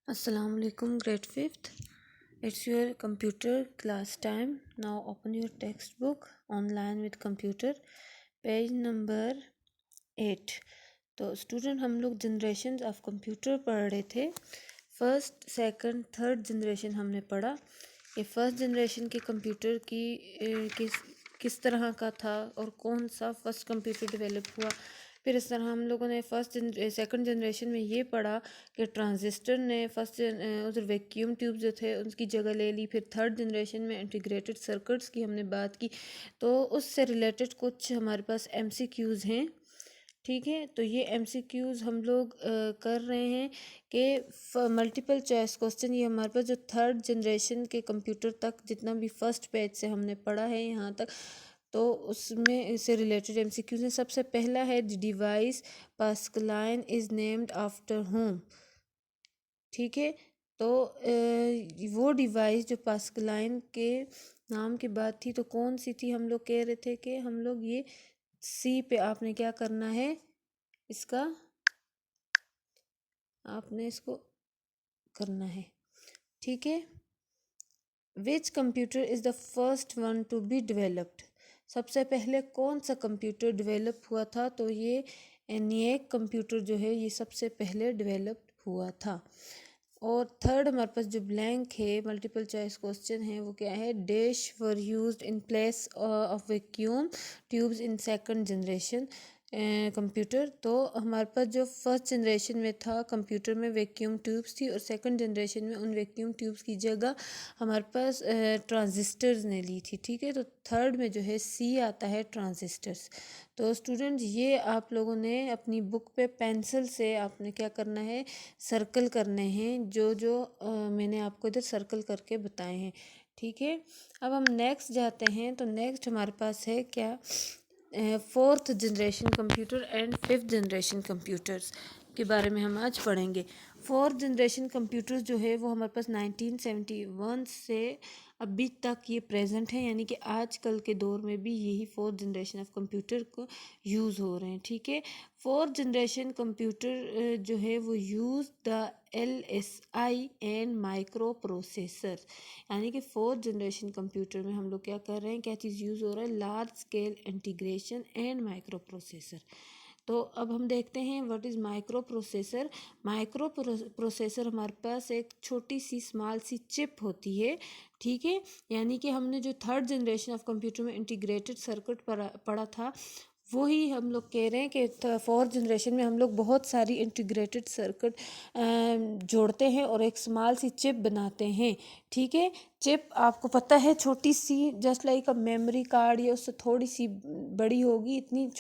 Assalamu alaikum, grade 5th. It's your computer class time. Now open your textbook online with computer, page number 8। तो student हम लोग generation of computer पढ़ रहे थे। First second third generation हमने पढ़ा। ये फर्स्ट जनरेशन के कंप्यूटर की किस तरह का था और कौन सा फर्स्ट कंप्यूटर डेवलप हुआ। फिर इस तरह हम लोगों ने सेकंड जनरेशन में ये पढ़ा कि ट्रांजिस्टर ने उधर वैक्यूम ट्यूब जो थे उसकी जगह ले ली। फिर थर्ड जनरेशन में इंटीग्रेटेड सर्किट्स की हमने बात की। तो उससे रिलेटेड कुछ हमारे पास MCQs हैं, ठीक है। तो ये MCQs हम लोग कर रहे हैं कि मल्टीपल चॉइस क्वेश्चन ये हमारे पास जो थर्ड जनरेशन के कंप्यूटर तक जितना भी फर्स्ट पेज से हमने पढ़ा है यहाँ तक, तो उसमें इससे रिलेटेड MCQs हैं। सबसे पहला है device Pascaline is named after home, ठीक है। तो वो डिवाइस जो पास्कलाइन के नाम की बात थी तो कौन सी थी, हम लोग कह रहे थे कि हम लोग ये सी पे आपने क्या करना है, इसका आपने इसको करना है, ठीक है। Which computer is the first one to be developed, सबसे पहले कौन सा कंप्यूटर डेवलप हुआ था, तो ये ENIAC कंप्यूटर जो है ये सबसे पहले डेवलप हुआ था। और थर्ड हमारे पास जो ब्लैंक है मल्टीपल चॉइस क्वेश्चन है वो क्या है, dash were used in place of vacuum tubes in second generation computer. तो हमारे पास जो फर्स्ट जनरेशन में था कंप्यूटर में वैक्यूम ट्यूब्स थी और सेकंड जनरेशन में उन वैक्यूम ट्यूब्स की जगह हमारे पास ट्रांजिस्टर्स ने ली थी, ठीक है। तो थर्ड में जो है C आता है, ट्रांजिस्टर्स। तो स्टूडेंट ये आप लोगों ने अपनी बुक पे पेंसिल से आपने क्या करना है, सर्कल करने हैं जो जो मैंने आपको इधर सर्कल करके बताए हैं, ठीक है। अब हम नेक्स्ट जाते हैं। तो नेक्स्ट हमारे पास है क्या, fourth generation computer and fifth generation computers के बारे में हम आज पढ़ेंगे। फोर्थ जनरेशन कंप्यूटर्स जो है वो हमारे पास 1971 से अभी तक ये प्रेजेंट है, यानी कि आजकल के दौर में भी यही फोर्थ जनरेशन ऑफ कंप्यूटर को यूज़ हो रहे हैं, ठीक है। फोर्थ जनरेशन कंप्यूटर जो है वो use the LSI and micro processor, यानी कि फोर्थ जनरेशन कंप्यूटर में हम लोग क्या कर रहे हैं, क्या चीज़ यूज़ हो रहा है, large scale integration and micro processor. तो अब हम देखते हैं what is micro processor. Micro processor हमारे पास एक छोटी सी स्मॉल सी चिप होती है, ठीक है। यानी कि हमने जो थर्ड जनरेशन ऑफ कंप्यूटर में इंटीग्रेटेड सर्किट पढ़ा था वही हम लोग कह रहे हैं कि फोर्थ जनरेशन में हम लोग बहुत सारी इंटीग्रेटेड सर्किट जोड़ते हैं और एक स्मॉल सी चिप बनाते हैं, ठीक है। चिप आपको पता है छोटी सी just like a memory card या उससे थोड़ी सी बड़ी होगी, इतनी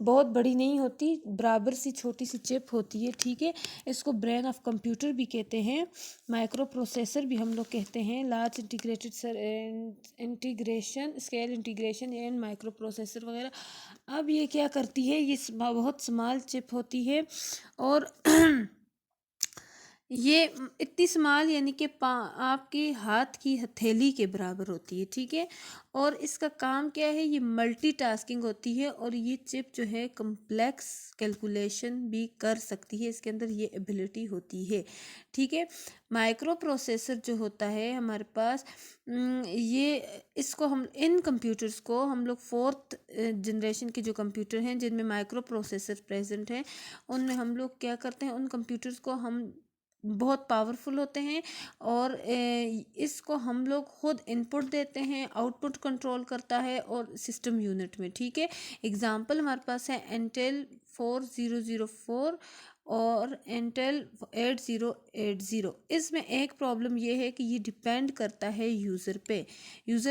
बहुत बड़ी नहीं होती, बराबर सी छोटी सी चिप होती है, ठीक है। इसको ब्रेन ऑफ कंप्यूटर भी कहते हैं, माइक्रो प्रोसेसर भी हम लोग कहते हैं, large integrated integration scale integration and micro processor वगैरह। अब ये क्या करती है, ये बहुत स्मॉल चिप होती है और ये इतनी स्मॉल यानी कि आपकी हाथ की हथेली के बराबर होती है, ठीक है। और इसका काम क्या है, ये मल्टीटास्किंग होती है और ये चिप जो है कम्प्लेक्स कैलकुलेशन भी कर सकती है, इसके अंदर ये एबिलिटी होती है, ठीक है। माइक्रो प्रोसेसर जो होता है हमारे पास ये इसको हम इन कंप्यूटर्स को हम लोग फोर्थ जनरेशन के जो कंप्यूटर हैं जिनमें माइक्रो प्रोसेसर प्रेजेंट हैं उनमें हम लोग क्या करते हैं, उन कंप्यूटर्स को हम बहुत पावरफुल होते हैं और इसको हम लोग खुद इनपुट देते हैं, आउटपुट कंट्रोल करता है और सिस्टम यूनिट में, ठीक है। एग्जांपल हमारे पास है इंटेल 4004 और इंटेल 8080। इसमें एक प्रॉब्लम ये है कि ये डिपेंड करता है यूज़र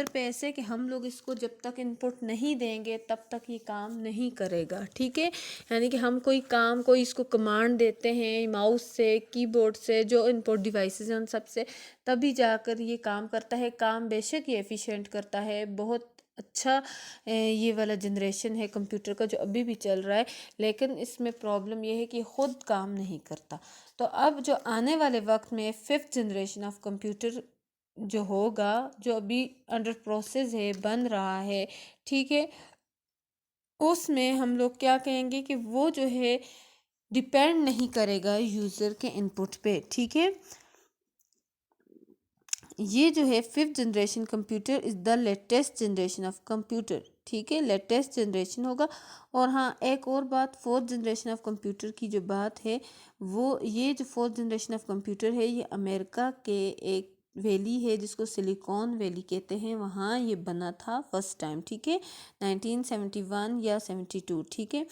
पे ऐसे कि हम लोग इसको जब तक इनपुट नहीं देंगे तब तक ये काम नहीं करेगा, ठीक है। यानी कि हम कोई इसको कमांड देते हैं माउस से, कीबोर्ड से, जो इनपुट डिवाइसेस हैं उन सब से, तभी जाकर ये काम करता है। काम बेशक ये एफिशिएंट करता है, बहुत अच्छा ये वाला जनरेशन है कंप्यूटर का जो अभी भी चल रहा है, लेकिन इसमें प्रॉब्लम ये है कि खुद काम नहीं करता। तो अब जो आने वाले वक्त में फिफ्थ जनरेशन ऑफ कंप्यूटर जो होगा, जो अभी अंडर प्रोसेस है, बन रहा है, ठीक है, उसमें हम लोग क्या कहेंगे कि वो जो है डिपेंड नहीं करेगा यूज़र के इनपुट पे, ठीक है। ये जो है 5th generation computer is the latest generation of computer, ठीक है, लेटेस्ट जनरेशन होगा। और हाँ, एक और बात, 4th जनरेशन ऑफ कंप्यूटर की जो बात है वो, ये जो 4th जनरेशन ऑफ कंप्यूटर है ये अमेरिका के एक वैली है जिसको सिलिकॉन वैली कहते हैं, वहाँ ये बना था फर्स्ट टाइम, ठीक है, 1971 या 72, ठीक है।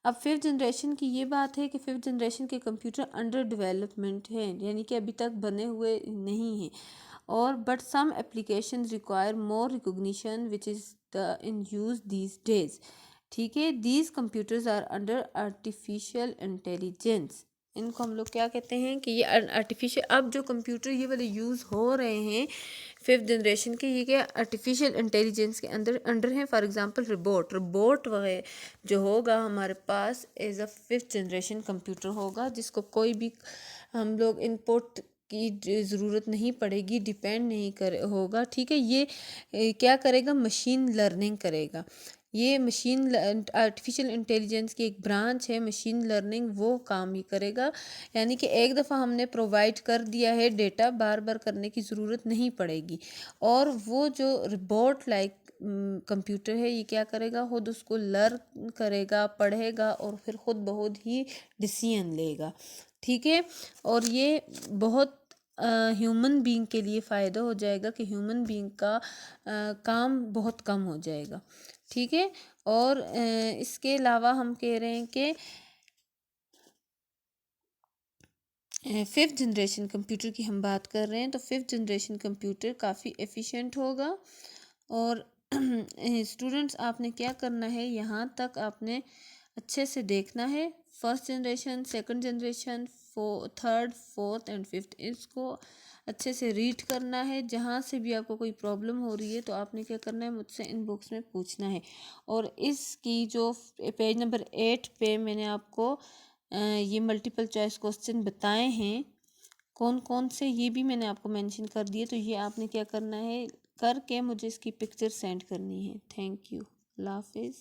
अब 5th जनरेशन की ये बात है कि 5th जनरेशन के कंप्यूटर अंडर डेवलपमेंट है, यानी कि अभी तक बने हुए नहीं हैं। और but some application require more recognition which is the in use these days, ठीक है। These computers are under artificial intelligence, इनको हम लोग क्या कहते हैं कि ये आर्टिफिशियल, अब जो कंप्यूटर ये वाले यूज़ हो रहे हैं 5th जनरेशन के, ये क्या आर्टिफिशियल इंटेलिजेंस के अंडर हैं। फॉर एग्जांपल रोबोट वगैरह जो होगा हमारे पास as a 5th generation computer होगा, जिसको कोई भी हम लोग इनपुट की ज़रूरत नहीं पड़ेगी, डिपेंड नहीं कर होगा, ठीक है। ये क्या करेगा, मशीन लर्निंग करेगा। ये मशीन आर्टिफिशियल इंटेलिजेंस की एक ब्रांच है मशीन लर्निंग, वो काम ही करेगा। यानी कि एक दफ़ा हमने प्रोवाइड कर दिया है डेटा, बार बार करने की ज़रूरत नहीं पड़ेगी। और वो जो रोबोट लाइक कंप्यूटर है ये क्या करेगा, खुद उसको लर्न करेगा, पढ़ेगा और फिर खुद बहुत ही डिसीजन लेगा, ठीक है। और ये बहुत ह्यूमन बीइंग के लिए फ़ायदा हो जाएगा कि ह्यूमन बीइंग का काम बहुत कम हो जाएगा, ठीक है। और इसके अलावा हम कह रहे हैं कि 5th जनरेशन कंप्यूटर की हम बात कर रहे हैं, तो 5th जनरेशन कंप्यूटर काफ़ी एफिशिएंट होगा। और स्टूडेंट्स आपने क्या करना है, यहाँ तक आपने अच्छे से देखना है, first generation, second generation, third, fourth and fifth, इसको अच्छे से रीड करना है। जहाँ से भी आपको कोई प्रॉब्लम हो रही है तो आपने क्या करना है, मुझसे इनबॉक्स में पूछना है। और इसकी जो पेज नंबर 8 पे मैंने आपको ये मल्टीपल चॉइस क्वेश्चन बताए हैं कौन कौन से, ये भी मैंने आपको मेंशन कर दिए। तो ये आपने क्या करना है, करके मुझे इसकी पिक्चर सेंड करनी है। थैंक यू, अल्लाह हाफिज़।